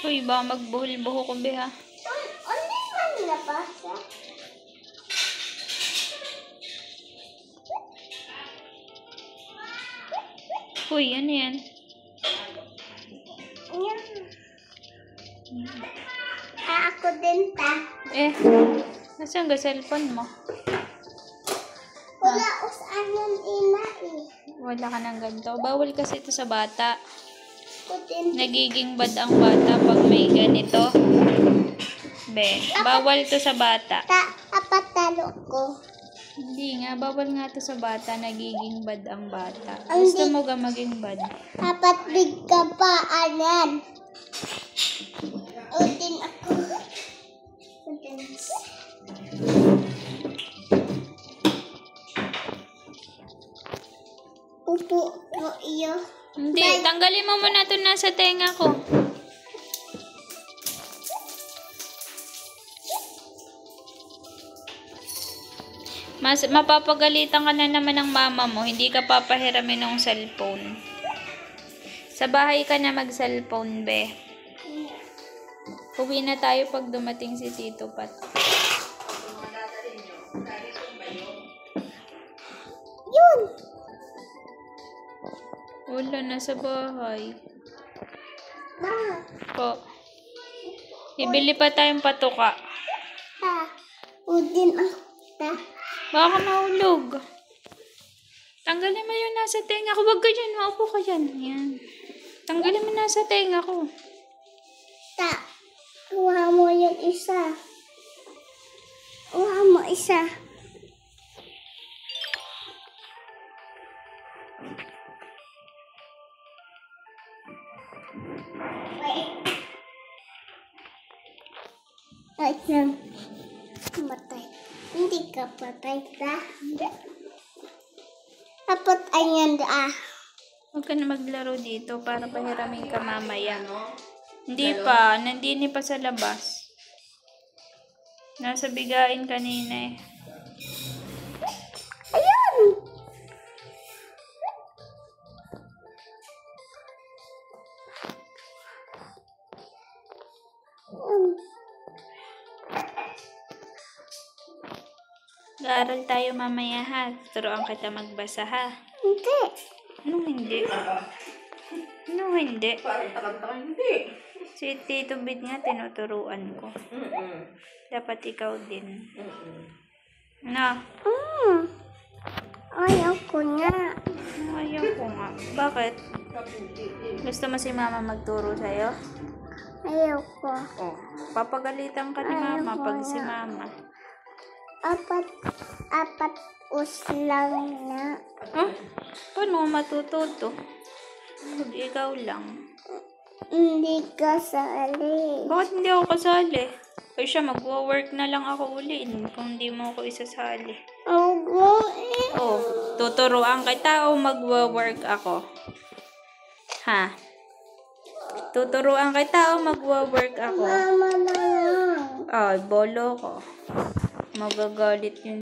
Uy, baka magbuhol-buho ko, be, ha? Ano man nabasa? Uy, ano yan? Yan. Ako din, ta. Nasaan ka cellphone mo? Wala usan nun ina eh. Wala ka ng ganito. Bawal kasi ito sa bata. Ako din. Nagiging bad ang bata pag may ganito. Be, bawal to sa bata. Apat talo ko. Hindi nga, bawal nga to sa bata. Nagiging bad ang bata. Ang Gusto mo ga maging bad? Apat big ka pa, anan. Utin ako. Utin. Upo mo iyo. Hindi, tanggalin mo muna ito nasa tenga ko. Mapapagalitan ka na naman ng mama mo. Hindi ka papahiramin ng cellphone. Sa bahay ka na mag-cellphone, be. Uwi na tayo pag dumating si Tito Pat. Yun. Wala na sa bahay. Ma. Po. Bibili pa tayong patuka. Udin ako. Baka mahulog. Tanggalin mo yun nasa tenga ko. Huwag ka dyan. Maupo ka dyan. Yan. Tanggalin mo nasa tenga ko. Kuha mo yung isa. Kuha mo isa. Wait lang. Matay. Hindi ka patay ka. Dapat ayan da. Huwag ka na maglaro dito para pahiramin ka mamaya. Hindi pa. Nandini pa sa labas. Nasa bigain kanina eh. Ayun! Gaaral tayo mamaya ha. Turuan kita magbasa ha. Hindi. Anong hindi? Anong hindi? Hindi. Si Tito Bit nga tinuturuan ko. Dapat ikaw din. Na? Ayaw ko nga. Ayaw ko nga. Bakit? Gusto mo si mama magturo sa'yo? Ayaw ko. Oh, papagalitan ka ni mama pag si mama. Apat uslang na. Huh? Paano mo matututo? Pag ikaw lang. Hindi ka sali. Bakit hindi ako kasali? Ay siya, magwo-work na lang ako uli kung hindi mo ako isasali. Ako Oh, tuturuan kita o magwo-work ako? Ha? Tuturuan kita o magwo-work ako? Mama na lang. Ay, bolo ko. Magagalit yun.